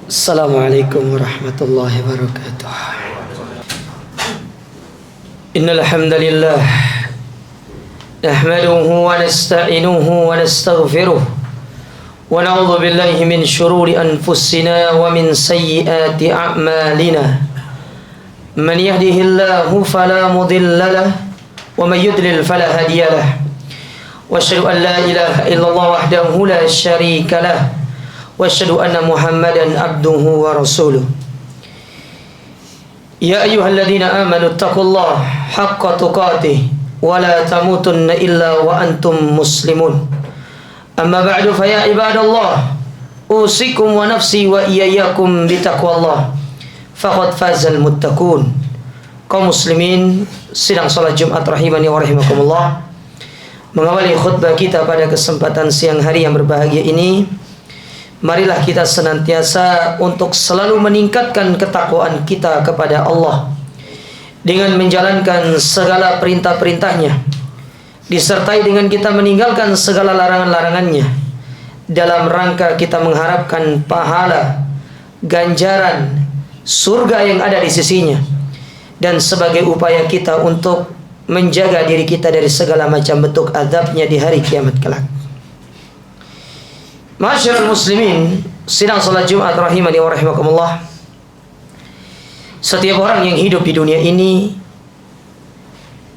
Assalamualaikum warahmatullahi wabarakatuh. Innal hamdalillah nahmaduhu wa nasta'inuhu wa nastaghfiruh wa na'udzu billahi min shururi anfusina wa min sayyiati a'malina. Man yahdihillahu fala mudilla lahu wa man yudlil fala hadiya lahu. Wa asyhadu an la ilaha illallah wahdahu la syarika lahu wa asyhadu anna Muhammadan abduhu wa rasuluh. Ya ayyuhalladzina amanu taqullaha haqqa tuqatih wa la tamutunna illa wa antum muslimun. Amma ba'du fa ya ibadallah usikum wa nafsi wa iyyakum bitaqwallah faqad fazal muttaqun. Kaum muslimin sidang salat Jumat rahimani wa rahimakumullah. Mengawali khutbah kita pada kesempatan siang hari yang berbahagia ini, marilah kita senantiasa untuk selalu meningkatkan ketakwaan kita kepada Allah dengan menjalankan segala perintah-perintahnya, disertai dengan kita meninggalkan segala larangan-larangannya, dalam rangka kita mengharapkan pahala, ganjaran, surga yang ada di sisinya, dan sebagai upaya kita untuk menjaga diri kita dari segala macam bentuk azabnya di hari kiamat kelak. Masyarul muslimin, sidang salat Jumat rahimani wa rahimakumullah. Setiap orang yang hidup di dunia ini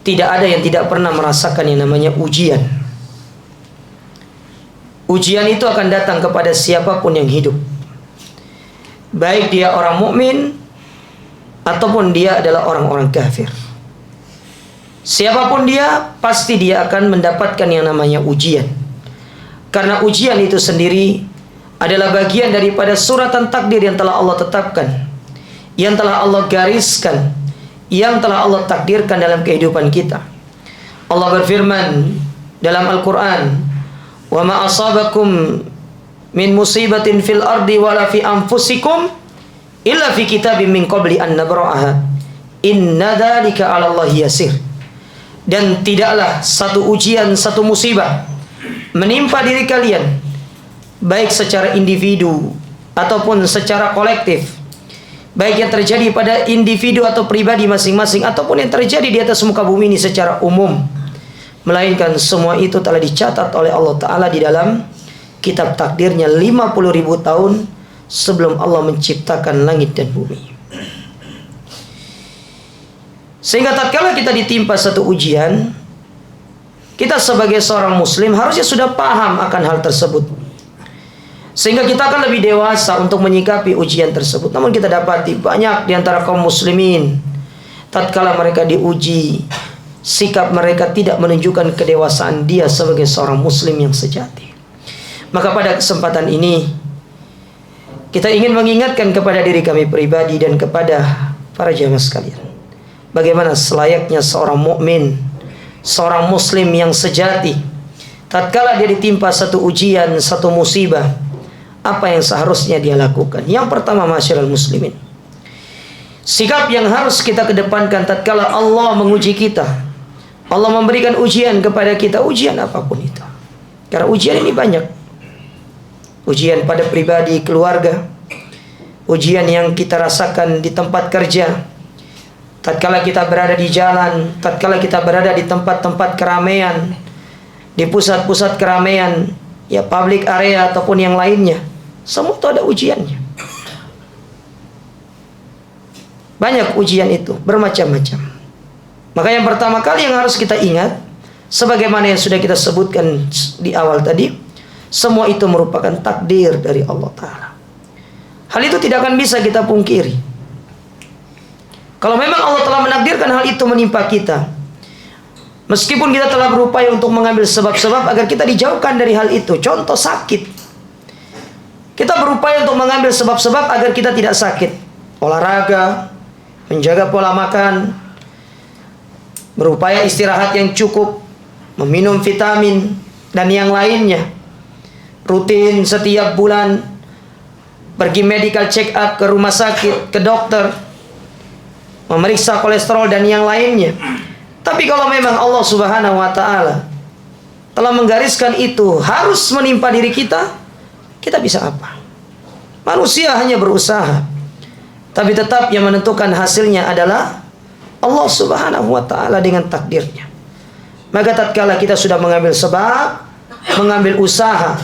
tidak ada yang tidak pernah merasakan yang namanya ujian. Ujian itu akan datang kepada siapapun yang hidup, baik dia orang mukmin ataupun dia adalah orang-orang kafir. Siapapun dia, pasti dia akan mendapatkan yang namanya ujian. Karena ujian itu sendiri adalah bagian daripada suratan takdir yang telah Allah tetapkan, yang telah Allah gariskan, yang telah Allah takdirkan dalam kehidupan kita. Allah berfirman dalam Al-Quran, "Wa ma asabakum min musibatin fil ardi wala fi anfusikum illa fi kitabim min qabli an nabra'aha inna dzalika 'ala Allahi yasir." Dan tidaklah satu ujian, satu musibah menimpa diri kalian, baik secara individu ataupun secara kolektif, baik yang terjadi pada individu atau pribadi masing-masing ataupun yang terjadi di atas muka bumi ini secara umum, melainkan semua itu telah dicatat oleh Allah Ta'ala di dalam kitab takdirnya 50.000 tahun sebelum Allah menciptakan langit dan bumi. Sehingga tatkala kita ditimpa satu ujian, kita sebagai seorang muslim harusnya sudah paham akan hal tersebut, sehingga kita akan lebih dewasa untuk menyikapi ujian tersebut. Namun kita dapati banyak di antara kaum muslimin, tatkala mereka diuji, sikap mereka tidak menunjukkan kedewasaan dia sebagai seorang muslim yang sejati. Maka pada kesempatan ini, kita ingin mengingatkan kepada diri kami pribadi dan kepada para jamaah sekalian, bagaimana selayaknya seorang mukmin, seorang muslim yang sejati, tatkala dia ditimpa satu ujian, satu musibah, apa yang seharusnya dia lakukan? Yang pertama, masyarul muslimin, sikap yang harus kita kedepankan tatkala Allah menguji kita, Allah memberikan ujian kepada kita, ujian apapun itu. Karena ujian ini banyak. Ujian pada pribadi, keluarga, ujian yang kita rasakan di tempat kerja, tatkala kita berada di jalan, tatkala kita berada di tempat-tempat keramaian, di pusat-pusat keramaian, ya public area ataupun yang lainnya, semua itu ada ujiannya. Banyak ujian itu, bermacam-macam. Maka yang pertama kali yang harus kita ingat, sebagaimana yang sudah kita sebutkan di awal tadi, semua itu merupakan takdir dari Allah Ta'ala. Hal itu tidak akan bisa kita pungkiri. Kalau memang Allah telah menakdirkan hal itu menimpa kita, meskipun kita telah berupaya untuk mengambil sebab-sebab agar kita dijauhkan dari hal itu. Contoh sakit, kita berupaya untuk mengambil sebab-sebab agar kita tidak sakit. Olahraga, menjaga pola makan, berupaya istirahat yang cukup, meminum vitamin dan yang lainnya. Rutin setiap bulan pergi medical check up ke rumah sakit, ke dokter, memeriksa kolesterol dan yang lainnya. Tapi kalau memang Allah Subhanahu wa Ta'ala telah menggariskan itu harus menimpa diri kita, kita bisa apa? Manusia hanya berusaha, tapi tetap yang menentukan hasilnya adalah Allah Subhanahu wa ta'ala dengan takdirnya. Maka tatkala kita sudah mengambil sebab, mengambil usaha,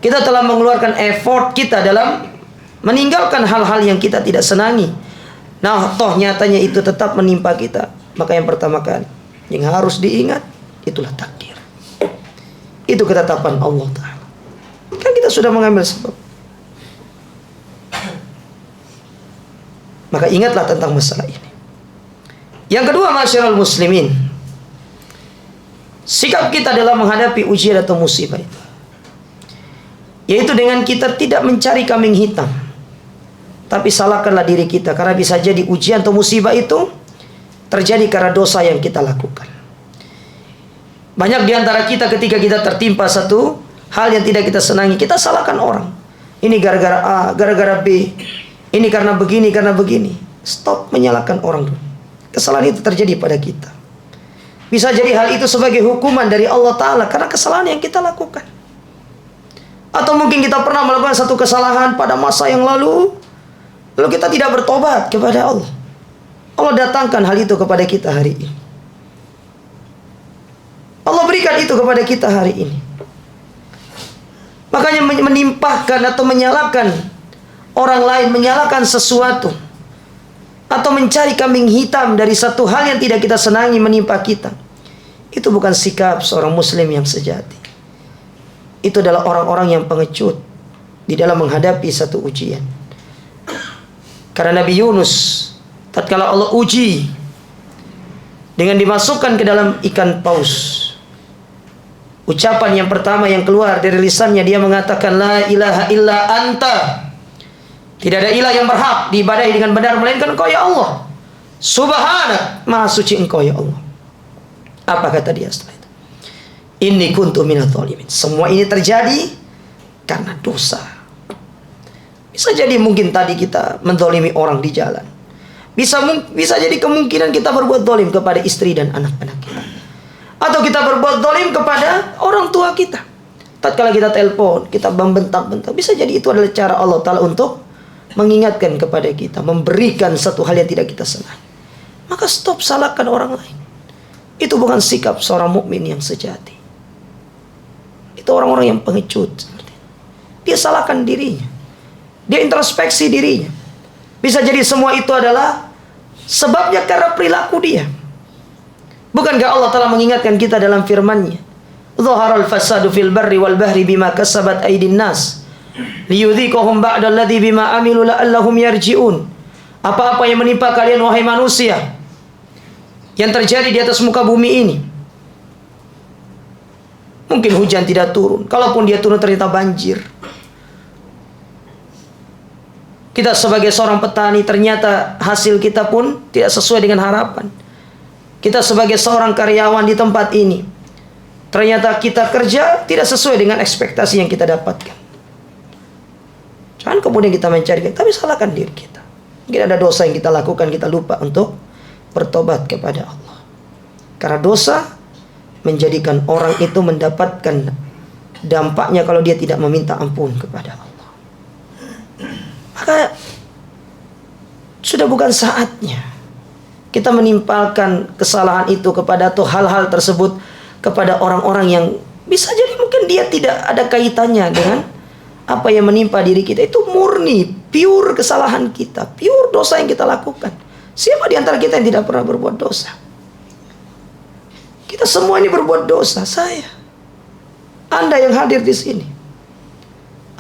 kita telah mengeluarkan effort kita dalam meninggalkan hal-hal yang kita tidak senangi. Nah, toh nyatanya itu tetap menimpa kita. Maka yang pertama kali yang harus diingat, itulah takdir. Itu ketetapan Allah Ta'ala. Kan kita sudah mengambil sebab. Maka ingatlah tentang masalah ini. Yang kedua, masyarul muslimin, sikap kita dalam menghadapi ujian atau musibah itu, yaitu dengan kita tidak mencari kambing hitam, tapi salahkanlah diri kita. Karena bisa jadi ujian atau musibah itu terjadi karena dosa yang kita lakukan. Banyak di antara kita ketika kita tertimpa satu hal yang tidak kita senangi, kita salahkan orang. Ini gara-gara A, gara-gara B. Ini karena begini, karena begini. Stop menyalahkan orang dulu. Kesalahan itu terjadi pada kita. Bisa jadi hal itu sebagai hukuman dari Allah Ta'ala karena kesalahan yang kita lakukan. Atau mungkin kita pernah melakukan satu kesalahan pada masa yang lalu kita tidak bertobat kepada Allah. Allah datangkan hal itu kepada kita hari ini. Allah berikan itu kepada kita hari ini. Makanya menimpahkan atau menyalahkan orang lain, menyalahkan sesuatu, atau mencari kambing hitam dari satu hal yang tidak kita senangi menimpa kita, itu bukan sikap seorang muslim yang sejati. Itu adalah orang-orang yang pengecut di dalam menghadapi satu ujian. Karena Nabi Yunus, tatkala Allah uji dengan dimasukkan ke dalam ikan paus, ucapan yang pertama yang keluar dari lisannya, dia mengatakan, la ilaha illa anta. Tidak ada ilah yang berhak diibadahi dengan benar melainkan Engkau ya Allah. Subhanak, maha suci Engkau ya Allah. Apa kata dia setelah itu? Inni kuntu minadz zalimin. Semua ini terjadi karena dosa. Bisa jadi mungkin tadi kita menzalimi orang di jalan. Bisa jadi kemungkinan kita berbuat zalim kepada istri dan anak-anak kita. Atau kita berbuat zalim kepada orang tua kita. Tatkala kita telepon, kita membentak-bentak, bisa jadi itu adalah cara Allah Ta'ala untuk mengingatkan kepada kita, memberikan satu hal yang tidak kita senangi. Maka stop salahkan orang lain. Itu bukan sikap seorang mukmin yang sejati. Itu orang-orang yang pengecut. Dia salahkan dirinya, dia introspeksi dirinya. Bisa jadi semua itu adalah sebabnya karena perilaku dia. Bukankah Allah telah mengingatkan kita dalam firman-Nya, "Dhaharal fasadu fil barri wal bahri bima kasabat aydin nas liyudhiqahum ba'dalladzi bima amilu la'allahum yarji'un." Apa-apa yang menimpa kalian wahai manusia, yang terjadi di atas muka bumi ini, mungkin hujan tidak turun, kalaupun dia turun ternyata banjir. Kita sebagai seorang petani, ternyata hasil kita pun tidak sesuai dengan harapan. Kita sebagai seorang karyawan di tempat ini, ternyata kita kerja tidak sesuai dengan ekspektasi yang kita dapatkan. Jangan kemudian kita mencari, tapi salahkan diri kita. Mungkin ada dosa yang kita lakukan, kita lupa untuk bertobat kepada Allah. Karena dosa menjadikan orang itu mendapatkan dampaknya kalau dia tidak meminta ampun kepada Allah. Maka sudah bukan saatnya kita menimpalkan kesalahan itu kepada, atau hal-hal tersebut kepada orang-orang yang bisa jadi mungkin dia tidak ada kaitannya dengan apa yang menimpa diri kita. Itu murni, pure kesalahan kita, pure dosa yang kita lakukan. Siapa di antara kita yang tidak pernah berbuat dosa? Kita semua ini berbuat dosa. Saya, Anda yang hadir di sini,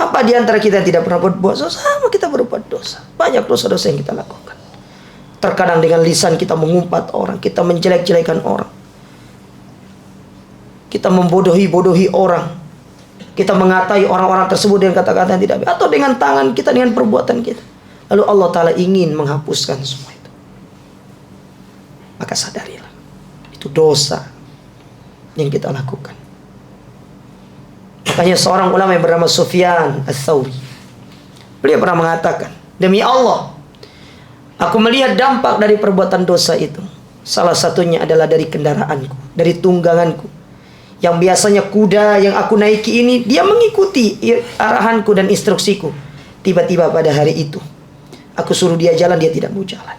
apa di antara kita yang tidak pernah berbuat dosa? Sama kita berbuat dosa. Banyak dosa-dosa yang kita lakukan. Terkadang dengan lisan kita mengumpat orang, kita menjelek-jelekan orang, kita membodohi-bodohi orang, kita mengatai orang-orang tersebut dengan kata-kata yang tidak baik, atau dengan tangan kita, dengan perbuatan kita. Lalu Allah Ta'ala ingin menghapuskan semua itu. Maka sadarilah, itu dosa yang kita lakukan. Makanya seorang ulama yang bernama Sufyan Ats-Tsauri, beliau pernah mengatakan, demi Allah, aku melihat dampak dari perbuatan dosa itu. Salah satunya adalah dari kendaraanku, dari tungganganku. Yang biasanya kuda yang aku naiki ini, dia mengikuti arahanku dan instruksiku. tiba-tiba pada hari itu aku suruh dia jalan, dia tidak mau jalan.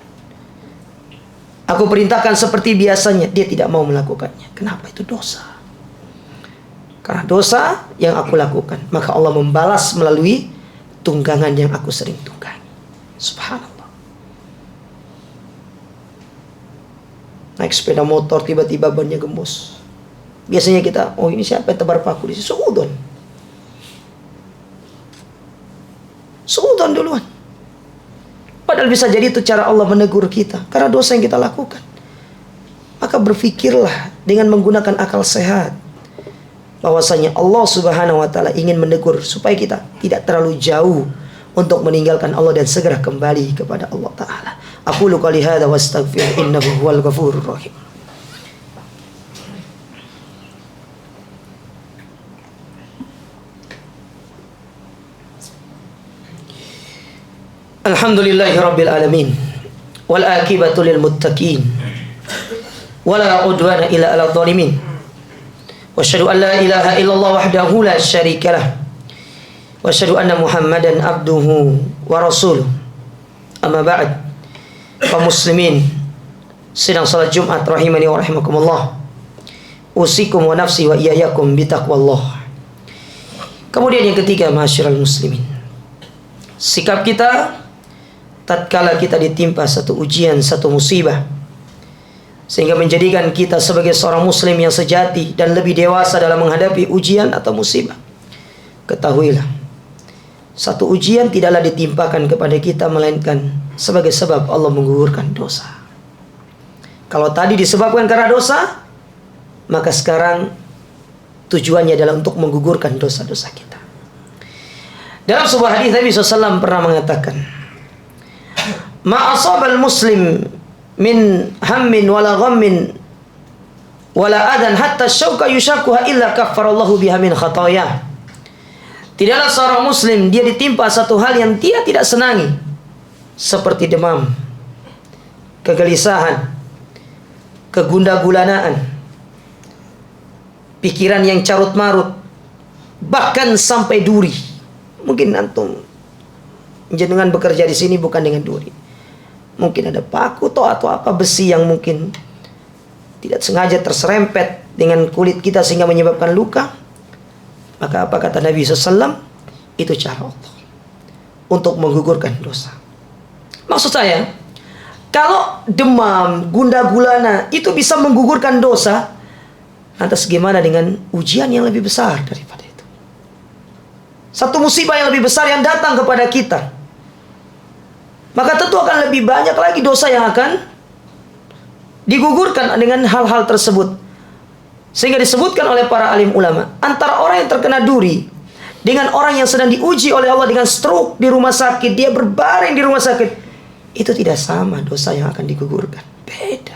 Aku perintahkan seperti biasanya, dia tidak mau melakukannya. Kenapa? Itu dosa. Karena dosa yang aku lakukan, maka Allah membalas melalui tunggangan yang aku sering tunggangi. Subhanallah. Naik sepeda motor tiba-tiba bannya gembos. Biasanya kita, oh ini siapa yang tebar paku di sini? Suudon duluan. Padahal bisa jadi itu cara Allah menegur kita karena dosa yang kita lakukan. Maka berfikirlah dengan menggunakan akal sehat, bahwasanya Allah Subhanahu wa taala ingin menegur supaya kita tidak terlalu jauh untuk meninggalkan Allah dan segera kembali kepada Allah taala. Aqulu qouli hadza wastaghfir innahu huwal ghafurur rahim. Alhamdulillahi rabbil alamin wal akibatu lil muttaqin wala udwana illa 'alal zalimin. Wa asyhadu an la ilaha illallah wahdahu la syarikalah wa asyhadu anna Muhammadan abduhu wa rasuluh. Amma ba'd. Kaum muslimin sidang salat Jumat rahimani wa rahimakumullah. Usikum wa nafsi wa iyyakum bitaqwallah. Kemudian yang ketiga, masyiral muslimin, sikap kita tatkala kita ditimpa satu ujian, satu musibah, sehingga menjadikan kita sebagai seorang muslim yang sejati dan lebih dewasa dalam menghadapi ujian atau musibah. Ketahuilah, satu ujian tidaklah ditimpakan kepada kita melainkan sebagai sebab Allah menggugurkan dosa. Kalau tadi disebabkan karena dosa, maka sekarang tujuannya adalah untuk menggugurkan dosa-dosa kita. Dalam sebuah hadis Nabi SAW pernah mengatakan, ma asabal muslim min hammin wala ghammin wala adan hatta syauka yushakuha illa kaffarallahu biha min khataya. Tidaklah seorang muslim dia ditimpa satu hal yang dia tidak senangi, seperti demam, kegelisahan, kegundah-gulanaan, pikiran yang carut marut, bahkan sampai duri. Mungkin antum jenengan bekerja di sini bukan dengan duri, mungkin ada paku atau apa besi yang mungkin tidak sengaja terserempet dengan kulit kita sehingga menyebabkan luka. Maka apa kata Nabi SAW? Itu cara Allah untuk menggugurkan dosa. Maksud saya, kalau demam, gundah gulana itu bisa menggugurkan dosa, lantas gimana dengan ujian yang lebih besar daripada itu? Satu musibah yang lebih besar yang datang kepada kita, maka tentu akan lebih banyak lagi dosa yang akan digugurkan dengan hal-hal tersebut. Sehingga disebutkan oleh para alim ulama, antara orang yang terkena duri dengan orang yang sedang diuji oleh Allah dengan stroke di rumah sakit, dia berbaring di rumah sakit, itu tidak sama dosa yang akan digugurkan. Beda.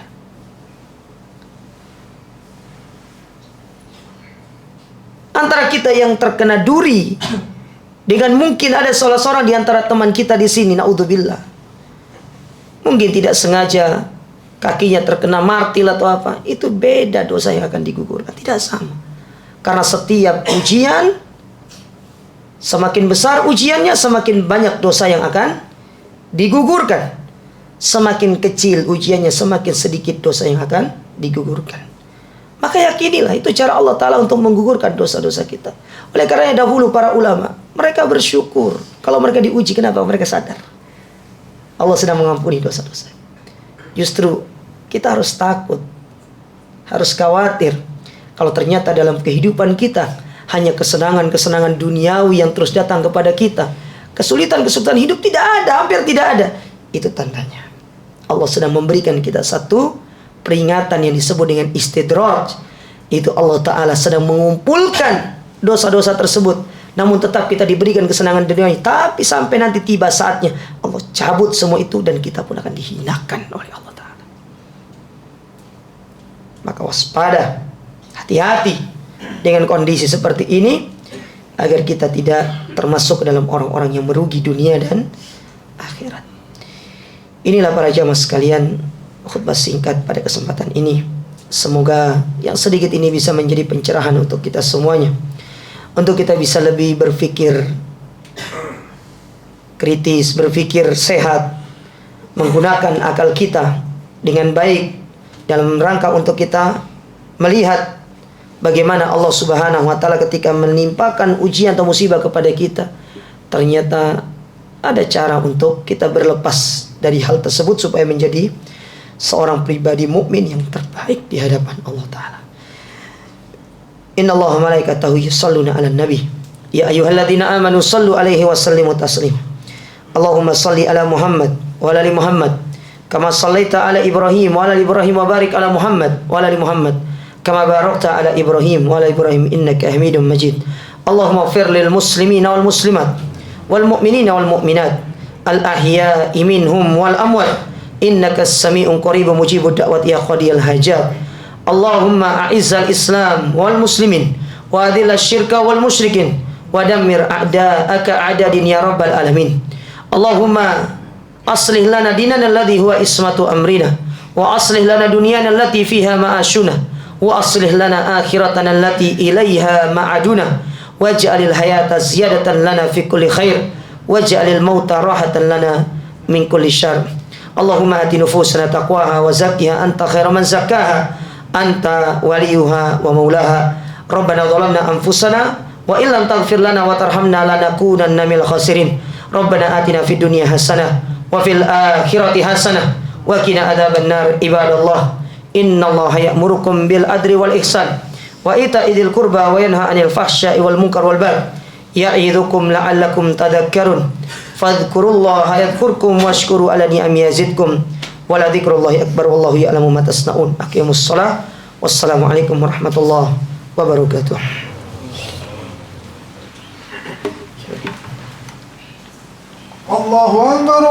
Antara kita yang terkena duri dengan mungkin ada salah seorang di antara teman kita di sini, naudzubillah, mungkin tidak sengaja kakinya terkena martil atau apa, itu beda dosa yang akan digugurkan, tidak sama. Karena setiap ujian, semakin besar ujiannya, semakin banyak dosa yang akan digugurkan. Semakin kecil ujiannya, semakin sedikit dosa yang akan digugurkan. Maka yakinilah itu cara Allah Ta'ala untuk menggugurkan dosa-dosa kita. Oleh karena dahulu para ulama, mereka bersyukur kalau mereka diuji. Kenapa? Mereka sadar Allah sedang mengampuni dosa-dosa. Justru kita harus takut, harus khawatir kalau ternyata dalam kehidupan kita hanya kesenangan-kesenangan duniawi yang terus datang kepada kita. Kesulitan-kesulitan hidup tidak ada, hampir tidak ada. Itu tandanya Allah sedang memberikan kita satu peringatan yang disebut dengan istidraj. Itu Allah Ta'ala sedang mengumpulkan dosa-dosa tersebut, namun tetap kita diberikan kesenangan duniawi. Tapi sampai nanti tiba saatnya, Allah cabut semua itu dan kita pun akan dihinakan oleh Allah Ta'ala. Maka waspada, hati-hati dengan kondisi seperti ini, agar kita tidak termasuk ke dalam orang-orang yang merugi dunia dan akhirat. Inilah para jamaah sekalian, khutbah singkat pada kesempatan ini. Semoga yang sedikit ini bisa menjadi pencerahan untuk kita semuanya, untuk kita bisa lebih berpikir kritis, berpikir sehat, menggunakan akal kita dengan baik dalam rangka untuk kita melihat bagaimana Allah Subhanahu wa taala ketika menimpakan ujian atau musibah kepada kita, ternyata ada cara untuk kita berlepas dari hal tersebut supaya menjadi seorang pribadi mukmin yang terbaik di hadapan Allah taala. Innallaha malaikatahu yusholluna 'alan nabi ya ayyuhalladzina amanu shallu 'alaihi wa sallimu taslima. Allahumma shalli ala Muhammad wa ala ali Muhammad kama shallaita ala Ibrahim wa ala ali Ibrahim wa barik ala Muhammad wa ala ali Muhammad kama barakta ala Ibrahim wa ala Ibrahim innaka Hamidum Majid. Allahumma ighfir lil muslimina wal muslimat wal mu'minina wal mu'minat al ahya'i minhum wal amwat innaka as-sami'un qaribun mujibud da'wati ya qadiyal hajat. Allahumma a'izzal Islam wal muslimin wa adhilal syirka wal musyrikin wa dammir a'da'aka a'dadin ya rabbal alamin. Allahumma aslih lana dinana alladhi huwa ismatu amrina wa aslih lana dunyana allati fiha ma'ashuna wa aslih lana akhiratana allati ilaiha ma'aduna waj'alil hayata ziyadatan lana fi kulli khair waj'alil mauta rahatan lana min kulli syarr. Allahumma ati nufusana taqwaha wa zakkiha anta khairu man zakkaha anta waliyuha wa maulaha. Rabbana zalamna anfusana wa illam taghfir lana wa tarhamna lanakunanna minal khasirin. Rabbana atina fid dunya hasanah wa fil akhirati hasanah wa qina adzabannar. Ibadallah, innallaha ya'murukum bil adli wal ihsan wa ita'i dzil qurba wa yanha 'anil fahsya'i wal munkar wal baghi ya'idzukum la'allakum tadhakkarun. Fadhkurullaha yadhkurkum washkuru 'ala ni'ami yazidkum wa la dzikrullahi akbar wallahu ya'lamu ma tasna'un. Aqimus shalah. Wassalamualaikum warahmatullahi wabarakatuh. Allahu akbar.